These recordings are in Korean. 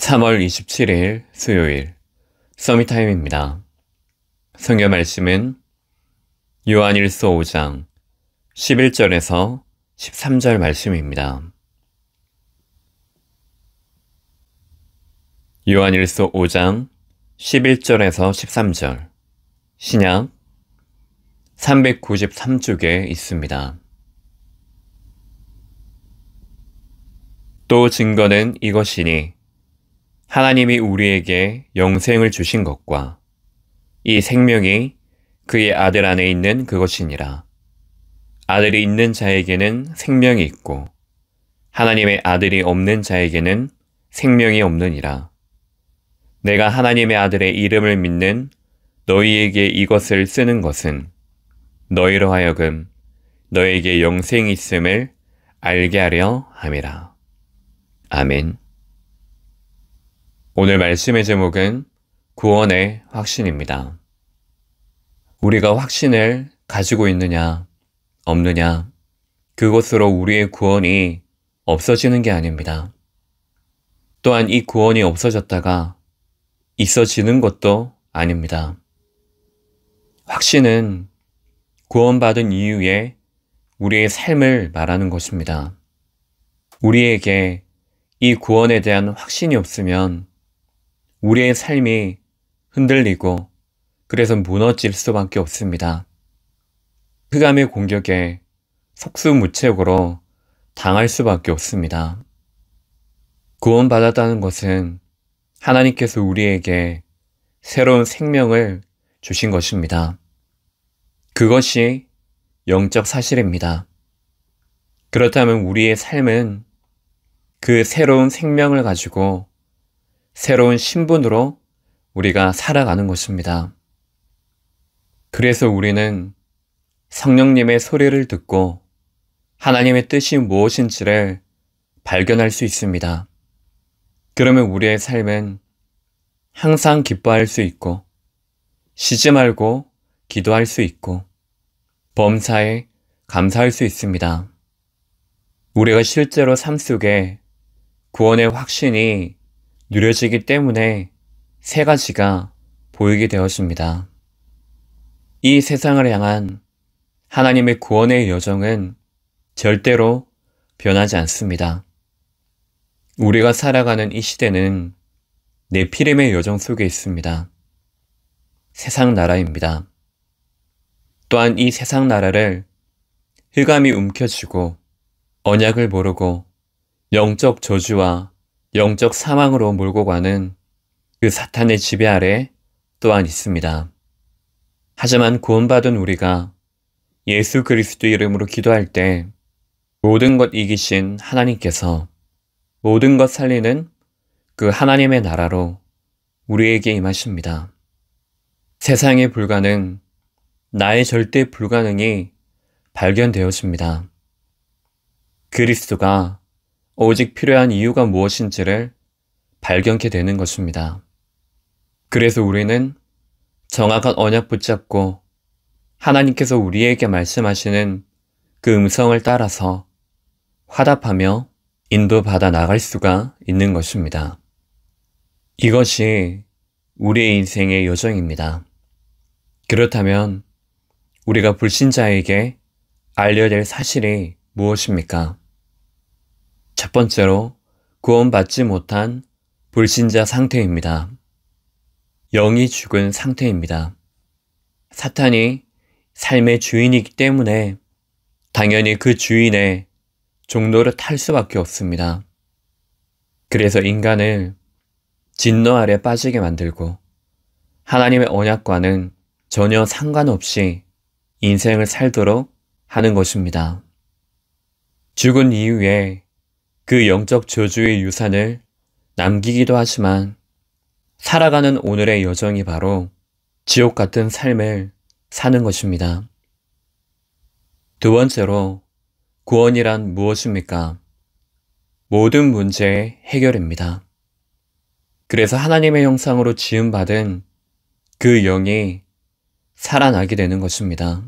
3월 27일 수요일 서밋타임입니다. 성경 말씀은 요한일서 5장 11절에서 13절 말씀입니다. 요한일서 5장 11절에서 13절 신약 393쪽에 있습니다. 또 증거는 이것이니 하나님이 우리에게 영생을 주신 것과 이 생명이 그의 아들 안에 있는 그것이니라. 아들이 있는 자에게는 생명이 있고 하나님의 아들이 없는 자에게는 생명이 없느니라. 내가 하나님의 아들의 이름을 믿는 너희에게 이것을 쓰는 것은 너희로 하여금 너에게 영생이 있음을 알게 하려 함이라. 아멘. 오늘 말씀의 제목은 구원의 확신입니다. 우리가 확신을 가지고 있느냐, 없느냐, 그것으로 우리의 구원이 없어지는 게 아닙니다. 또한 이 구원이 없어졌다가 있어지는 것도 아닙니다. 확신은 구원받은 이후에 우리의 삶을 말하는 것입니다. 우리에게 이 구원에 대한 확신이 없으면 우리의 삶이 흔들리고 그래서 무너질 수밖에 없습니다. 흑암의 공격에 속수무책으로 당할 수밖에 없습니다. 구원받았다는 것은 하나님께서 우리에게 새로운 생명을 주신 것입니다. 그것이 영적 사실입니다. 그렇다면 우리의 삶은 그 새로운 생명을 가지고 새로운 신분으로 우리가 살아가는 것입니다. 그래서 우리는 성령님의 소리를 듣고 하나님의 뜻이 무엇인지를 발견할 수 있습니다. 그러면 우리의 삶은 항상 기뻐할 수 있고 쉬지 말고 기도할 수 있고 범사에 감사할 수 있습니다. 우리가 실제로 삶 속에 구원의 확신이 누려지기 때문에 세 가지가 보이게 되었습니다. 이 세상을 향한 하나님의 구원의 여정은 절대로 변하지 않습니다. 우리가 살아가는 이 시대는 네피림의 여정 속에 있습니다. 세상 나라입니다. 또한 이 세상 나라를 흑암이 움켜쥐고 언약을 모르고 영적 저주와 영적 사망으로 몰고 가는 그 사탄의 지배 아래 또한 있습니다. 하지만 구원받은 우리가 예수 그리스도 이름으로 기도할 때 모든 것 이기신 하나님께서 모든 것 살리는 그 하나님의 나라로 우리에게 임하십니다. 세상의 불가능, 나의 절대 불가능이 발견되었습니다. 그리스도가 오직 필요한 이유가 무엇인지를 발견케 되는 것입니다. 그래서 우리는 정확한 언약 붙잡고 하나님께서 우리에게 말씀하시는 그 음성을 따라서 화답하며 인도받아 나갈 수가 있는 것입니다. 이것이 우리의 인생의 여정입니다. 그렇다면 우리가 불신자에게 알려야 될 사실이 무엇입니까? 첫 번째로 구원받지 못한 불신자 상태입니다. 영이 죽은 상태입니다. 사탄이 삶의 주인이기 때문에 당연히 그 주인의 종로를 탈 수밖에 없습니다. 그래서 인간을 진노 아래 빠지게 만들고 하나님의 언약과는 전혀 상관없이 인생을 살도록 하는 것입니다. 죽은 이후에 그 영적 저주의 유산을 남기기도 하지만 살아가는 오늘의 여정이 바로 지옥 같은 삶을 사는 것입니다. 두 번째로 구원이란 무엇입니까? 모든 문제의 해결입니다. 그래서 하나님의 형상으로 지음받은 그 영이 살아나게 되는 것입니다.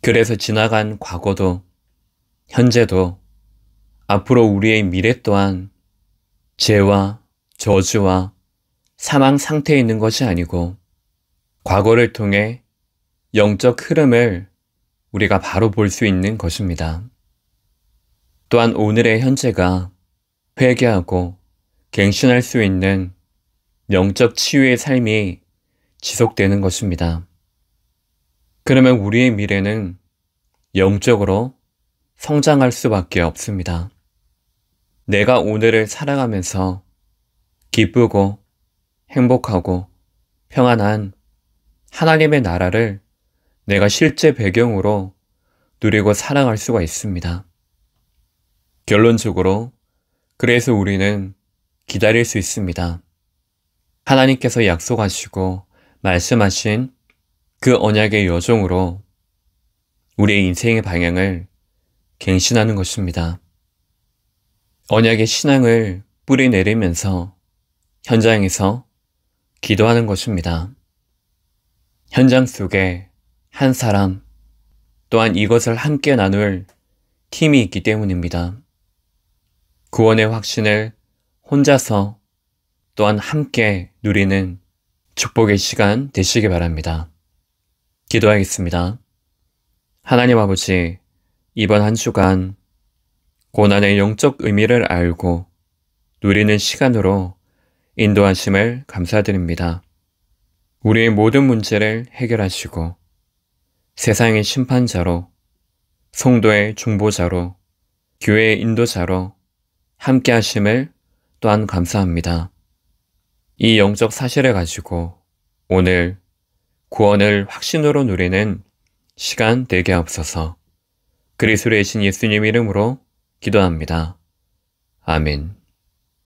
그래서 지나간 과거도 현재도 앞으로 우리의 미래 또한 죄와 저주와 사망 상태에 있는 것이 아니고 과거를 통해 영적 흐름을 우리가 바로 볼 수 있는 것입니다. 또한 오늘의 현재가 회개하고 갱신할 수 있는 영적 치유의 삶이 지속되는 것입니다. 그러면 우리의 미래는 영적으로 성장할 수밖에 없습니다. 내가 오늘을 살아가면서 기쁘고 행복하고 평안한 하나님의 나라를 내가 실제 배경으로 누리고 살아갈 수가 있습니다. 결론적으로 그래서 우리는 기다릴 수 있습니다. 하나님께서 약속하시고 말씀하신 그 언약의 여정으로 우리의 인생의 방향을 갱신하는 것입니다. 언약의 신앙을 뿌리 내리면서 현장에서 기도하는 것입니다. 현장 속에 한 사람 또한 이것을 함께 나눌 팀이 있기 때문입니다. 구원의 확신을 혼자서 또한 함께 누리는 축복의 시간 되시기 바랍니다. 기도하겠습니다. 하나님 아버지, 이번 한 주간 고난의 영적 의미를 알고 누리는 시간으로 인도하심을 감사드립니다. 우리의 모든 문제를 해결하시고 세상의 심판자로, 성도의 중보자로, 교회의 인도자로 함께 하심을 또한 감사합니다. 이 영적 사실을 가지고 오늘 구원을 확신으로 누리는 시간 되게 하옵소서. 그리스도의 신 예수님 이름으로 기도합니다. 아멘.